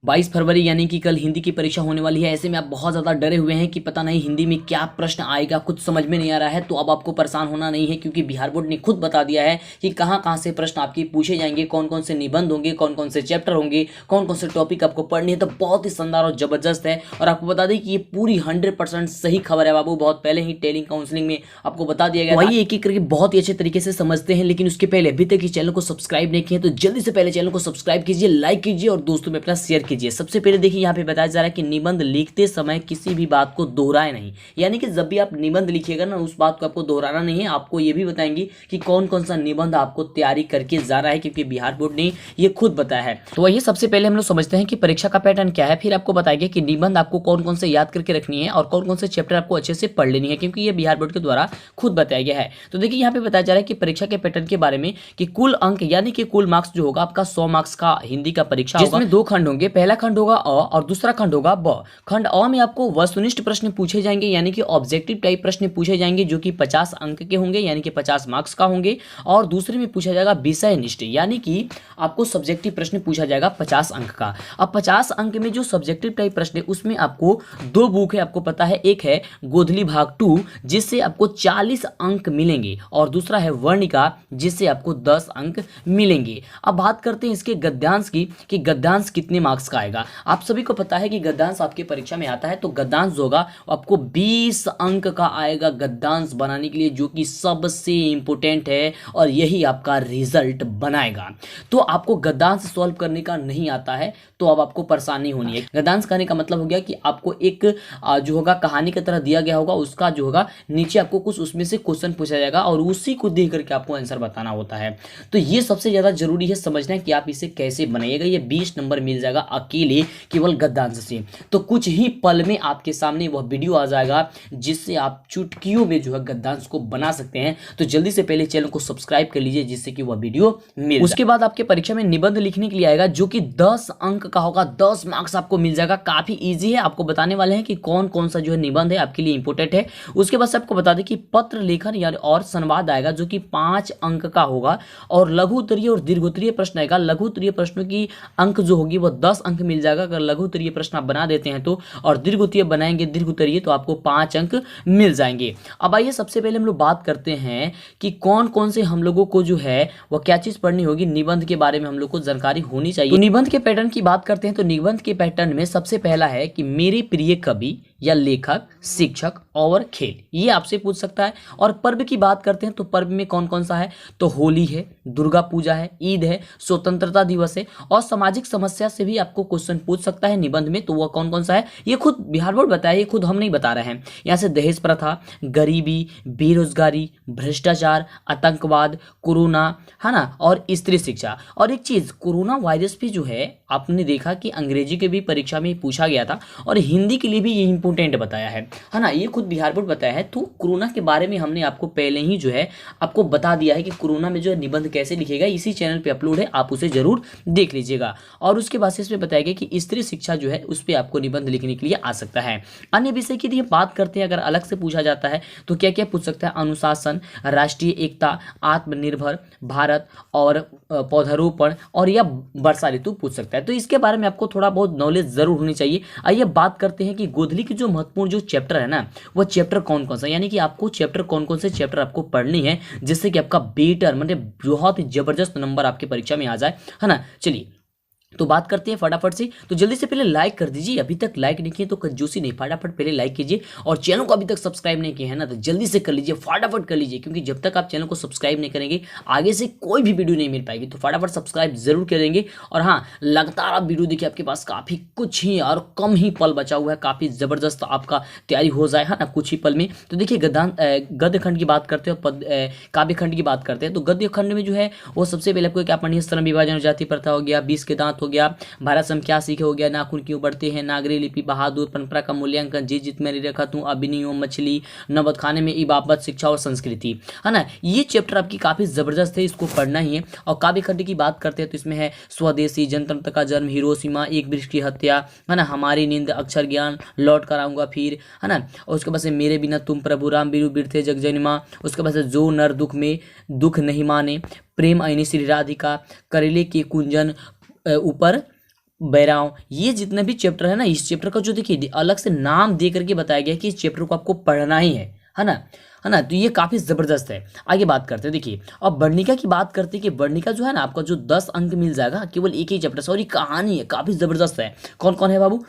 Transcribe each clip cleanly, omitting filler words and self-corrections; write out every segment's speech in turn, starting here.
22 फरवरी यानी कि कल हिंदी की परीक्षा होने वाली है। ऐसे में आप बहुत ज़्यादा डरे हुए हैं कि पता नहीं हिंदी में क्या प्रश्न आएगा, कुछ समझ में नहीं आ रहा है। तो अब आपको परेशान होना नहीं है, क्योंकि बिहार बोर्ड ने खुद बता दिया है कि कहाँ कहाँ से प्रश्न आपकी पूछे जाएंगे, कौन कौन से निबंध होंगे, कौन कौन से चैप्टर होंगे, कौन कौन से टॉपिक आपको पढ़ने हैं। तो बहुत ही शानदार और जबरदस्त है। और आपको बता दें कि ये पूरी 100% सही खबर है बाबू। बहुत पहले ही टेलिंग काउंसलिंग में आपको बता दिया गया। वही एक एक करके बहुत ही अच्छे तरीके से समझते हैं। लेकिन उसके पहले अभी तक इस चैनल को सब्सक्राइब नहीं किए तो जल्दी से पहले चैनल को सब्सक्राइब कीजिए, लाइक कीजिए और दोस्तों में अपना शेयर कीजिए। सबसे पहले देखिए यहाँ पे बताया जा रहा है कि निबंध लिखते समय किसी भी बात को दोहराए नहीं। यानी कि जब भी आप निबंध लिखिएगा ना, उस बात को आपको दोहराना नहीं है। आपको ये भी बताएंगे कि कौन कौन सा निबंध आपको तैयारी करके जा रहा है, क्योंकि बिहार बोर्ड ने ये खुद बताया है। तो वही सबसे पहले हम लोग समझते हैं कि परीक्षा का पैटर्न क्या है, फिर आपको बताएंगे कि निबंध आपको कौन कौन से याद करके रखनी है और कौन कौन से चैप्टर आपको अच्छे से पढ़ लेनी है, क्योंकि ये बिहार बोर्ड के द्वारा खुद बताया गया है। तो देखिए यहाँ पे बताया जा रहा है कि परीक्षा के पैटर्न के बारे में कि कुल अंक यानी कि कुल मार्क्स जो होगा आपका 100 मार्क्स का हिंदी का परीक्षा होगा, जिसमें 2 खंड होंगे। पहला खंड होगा अ और दूसरा खंड होगा ब। खंड अ में आपको वस्तुनिष्ठ प्रश्न पूछे जाएंगे, यानी कि ऑब्जेक्टिव टाइप प्रश्न पूछे जाएंगे, जो कि 50 अंक के होंगे, यानी कि 50 मार्क्स का होंगे। और दूसरे में पूछा जाएगा विषय निष्ठ, यानी कि आपको सब्जेक्टिव प्रश्न पूछा जाएगा 50 अंक का। अब 50 अंक में जो सब्जेक्टिव टाइप प्रश्न है उसमें आपको 2 बुक है, आपको पता है। एक है गोधली भाग 2 जिससे आपको 40 अंक मिलेंगे, और दूसरा है वर्णिका जिससे आपको 10 अंक मिलेंगे। अब बात करते हैं इसके गद्यांश की कि गद्यांश कितने मार्क्स का आएगा। आप सभी को पता है कि गद्यांश आपकी परीक्षा में आता है, तो गद्यांश जो होगा आपको 20 अंक का आएगा गद्यांश बनाने के लिए, जो कि सबसे इंपॉर्टेंट है और यही आपका रिजल्ट बनाएगा। तो आपको गद्यांश सॉल्व करने का नहीं आता है तो अब आपको परेशानी होनी है। गद्यांश कहने का मतलब हो गया कि आपको एक जो होगा कहानी की तरह दिया गया होगा, उसका जो होगा नीचे आपको कुछ उसमें से क्वेश्चन पूछा जाएगा और उसी को देख करके आपको आंसर बताना होता है। तो ये सबसे ज्यादा जरूरी है समझना कि आप इसे कैसे बनाइएगा। ये 20 नंबर मिल जाएगा अकेले केवल गद्यांश से। तो कुछ ही पल में आपके सामने वह वीडियो आ जाएगा जिससे आप चुटकियों में जो है गद्यांश को बना सकते हैं। तो जल्दी से पहले चैनल को सब्सक्राइब कर लीजिए जिससे कि वह वीडियो मिल। उसके बाद आपके परीक्षा में निबंध लिखने के लिए आएगा, जो कि 10 अंक का होगा। 10 मार्क्स आपको मिल जाएगा। काफी इजी है, आपको बताने वाले हैं कि कौन कौन सा जो है निबंध है आपके लिए इंपोर्टेंट है। उसके बाद से आपको बता दें कि पत्र लेखन यानी और संवाद आएगा, जो कि 5 अंक का होगा। और लघु उत्तरीय और दीर्घ उत्तरीय प्रश्न आएगा। लघु उत्तरीय प्रश्नों की अंक जो होगी वो 10 अंक मिल जाएगा अगर लघु उत्तरीय प्रश्न आप बना देते हैं तो, और दीर्घ उत्तरीय बनाएंगे दीर्घ उत्तरीय तो आपको 5 अंक मिल जाएंगे। अब आइए सबसे पहले हम लोग बात करते हैं कि कौन कौन से हम लोगों को जो है वो क्या चीज पढ़नी होगी। निबंध के बारे में हम लोग को जानकारी होनी चाहिए। तो निबंध के पैटर्न की बात करते हैं तो निबंध के पैटर्न में सबसे पहला है कि मेरे प्रिय कवि या लेखक, शिक्षक और खेल, ये आपसे पूछ सकता है। और पर्व की बात करते हैं तो पर्व में कौन कौन सा है, तो होली है, दुर्गा पूजा है, ईद है, स्वतंत्रता दिवस है। और सामाजिक समस्या से भी आपको क्वेश्चन पूछ सकता है निबंध में, तो वह कौन कौन सा है ये खुद बिहार बोर्ड बताया, ये खुद हम नहीं बता रहे हैं। यहाँ से दहेज प्रथा, गरीबी, बेरोजगारी, भ्रष्टाचार, आतंकवाद, कोरोना, है ना, और स्त्री शिक्षा। और एक चीज, कोरोना वायरस भी जो है आपने देखा कि अंग्रेजी के भी परीक्षा में पूछा गया था और हिंदी के लिए भी ये इंपोर्टेंट बताया है ना, ये खुद बिहार बोर्ड बताया है। तो कोरोना के बारे में हमने आपको पहले ही जो है आपको बता दिया है कि कोरोना में जो है निबंध कैसे लिखेगा, इसी चैनल पे अपलोड है, आप उसे जरूर देख लीजिएगा। और उसके बाद से इसमें बताया गया कि स्त्री शिक्षा जो है उस पर आपको निबंध लिखने के लिए आ सकता है। अन्य विषय की यदि बात करते हैं, अगर अलग से पूछा जाता है तो क्या क्या पूछ सकता है, अनुशासन, राष्ट्रीय एकता, आत्मनिर्भर भारत और पौधारोपण और या वर्षा ऋतु पूछ सकता है। तो इसके बारे में आपको थोड़ा बहुत नॉलेज जरूर होनी चाहिए। आइए बात करते हैं कि गोधली की जो महत्वपूर्ण जो चैप्टर है ना, वो चैप्टर कौन कौन सा, यानी कि आपको चैप्टर कौन कौन से चैप्टर आपको पढ़नी है जिससे कि आपका बेटर मतलब बहुत ही जबरदस्त नंबर आपके परीक्षा में आ जाए, है ना। चलिए तो बात करते हैं फटाफट से। तो जल्दी से पहले लाइक कर दीजिए, अभी तक लाइक नहीं किए तो कंजूसी नहीं, फटाफट पहले लाइक कीजिए। और चैनल को अभी तक सब्सक्राइब नहीं किया है ना तो जल्दी से कर लीजिए, फटाफट कर लीजिए, क्योंकि जब तक आप चैनल को सब्सक्राइब नहीं करेंगे आगे से कोई भी वीडियो नहीं मिल पाएगी। तो फटाफट सब्सक्राइब जरूर करेंगे। और हाँ, लगातार आप वीडियो देखिए, आपके पास काफी कुछ ही और कम ही पल बचा हुआ है, काफी जबरदस्त आपका तैयारी हो जाए, है ना, कुछ ही पल में। तो देखिए गद्य खंड की बात करते हैं, काव्य खंड की बात करते हैं। तो गद्य खंड में जो है वो सबसे पहले आपको क्या पढ़नी है, श्रम विभाजन, जाति प्रथा हो गया, 20 के दांत हो गया, भारत से हम क्या सीखे हो गया, नाखून क्यों बढ़ते हैं, नागरी लिपि, बहादुर, परंपरा का मूल्यांकन, जीत जीत मेरी रखा तू, अभिनयो, मछली, नबद खाने में, इबाबत, शिक्षा और संस्कृति, है ना। ये चैप्टर आपकी काफी जबरदस्त है, इसको पढ़ना ही है। और काव्य खंड की बात करते हैं तो इसमें है स्वदेशी, जनतंत्र का जन्म, हिरोशिमा, एक वृक्ष की हत्या, है ना, हमारी नींद, अक्षर ज्ञान, लौट कर आऊंगा फिर, है ना। और उसके बाद से मेरे बिना तुम प्रभु, राम बीरू बीर थे जगजनिमा। उसके बाद से जो नर दुख में दुख नहीं माने, प्रेम आईनी श्री राधिका, करेले के कुंजन ऊपर बैराव, ये जितने भी चैप्टर है ना, इस चैप्टर का जो देखिए अलग से नाम दे करके बताया गया है कि इस चैप्टर को आपको पढ़ना ही है ना, है ना। तो ये काफ़ी ज़बरदस्त है। आगे बात करते हैं, देखिए अब वर्णिका की बात करते हैं कि वर्णिका जो है ना आपका जो 10 अंक मिल जाएगा केवल एक ही चैप्टर से, और ये कहानी है काफ़ी ज़बरदस्त है। कौन कौन है बाबू?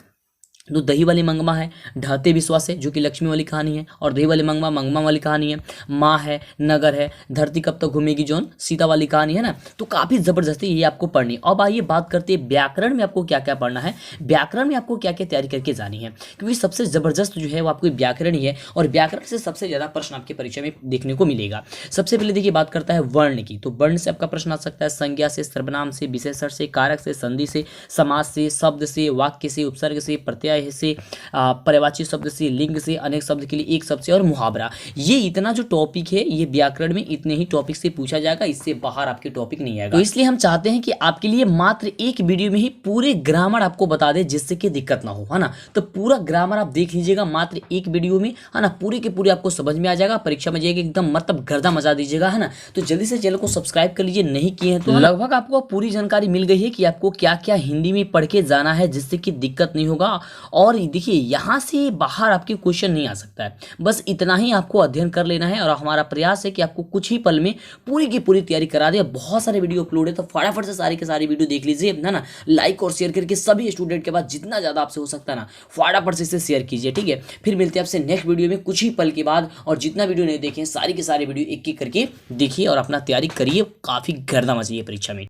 तो दही वाली मंगमा है, ढहते विश्वास है जो कि लक्ष्मी वाली कहानी है, और दही वाली मंगमा मंगमा वाली कहानी है, माँ है, नगर है, धरती कब तक घूमेगी जौन सीता वाली कहानी है ना। तो काफ़ी ज़बरदस्ती ये आपको पढ़नी। अब आइए बात करते हैं व्याकरण में आपको क्या क्या पढ़ना है, व्याकरण में आपको क्या क्या तैयारी करके जानी है, क्योंकि सबसे ज़बरदस्त जो है वो आपको व्याकरण ही है, और व्याकरण से सबसे ज़्यादा प्रश्न आपके परीक्षा में देखने को मिलेगा। सबसे पहले देखिए बात करता है वर्ण की, तो वर्ण से आपका प्रश्न आ सकता है संज्ञा से, सर्वनाम से, विशेषण से, कारक से, संधि से, समास से, शब्द से, वाक्य से, उपसर्ग से, प्रत्यय से, पर्यायवाची शब्द से, लिंग से, अनेक शब्द के लिए एक शब्द से, और मुहावरा। ये इतना जो टॉपिक है ये व्याकरण में इतने ही टॉपिक से पूछा जाएगा, इससे बाहर आपके टॉपिक नहीं आएगा। तो इसलिए हम चाहते हैं कि आपके लिए मात्र एक वीडियो में ही पूरे ग्रामर आपको बता दे, जिससे कि दिक्कत ना हो, है ना। तो पूरा ग्रामर आप देख लीजिएगा मात्र एक वीडियो में, है ना, पूरे के पूरे आपको समझ में आ जाएगा, परीक्षा में जाएगा एकदम मतलब गर्दा मजा दीजिएगा, है ना। तो जल्दी से चैनल को सब्सक्राइब कर लीजिए, नहीं किए हैं तो। लगभग आपको पूरी जानकारी मिल गई है कि आपको क्या क्या हिंदी में पढ़ के जाना है, जिससे कि दिक्कत नहीं होगा। और देखिए यहाँ से बाहर आपके क्वेश्चन नहीं आ सकता है, बस इतना ही आपको अध्ययन कर लेना है, और हमारा प्रयास है कि आपको कुछ ही पल में पूरी की पूरी तैयारी करा दे। बहुत सारे वीडियो अपलोड है, तो फटाफट से सारी के सारी वीडियो देख लीजिए, है ना। लाइक और शेयर करके सभी स्टूडेंट के पास जितना ज़्यादा आपसे हो सकता है ना, फटाफट से इसे शेयर कीजिए, ठीक है। फिर मिलते हैं आपसे नेक्स्ट वीडियो में कुछ ही पल के बाद, और जितना वीडियो नहीं देखें सारी के सारी वीडियो एक एक करके देखिए और अपना तैयारी करिए, काफ़ी गर्दा मचाइए परीक्षा में।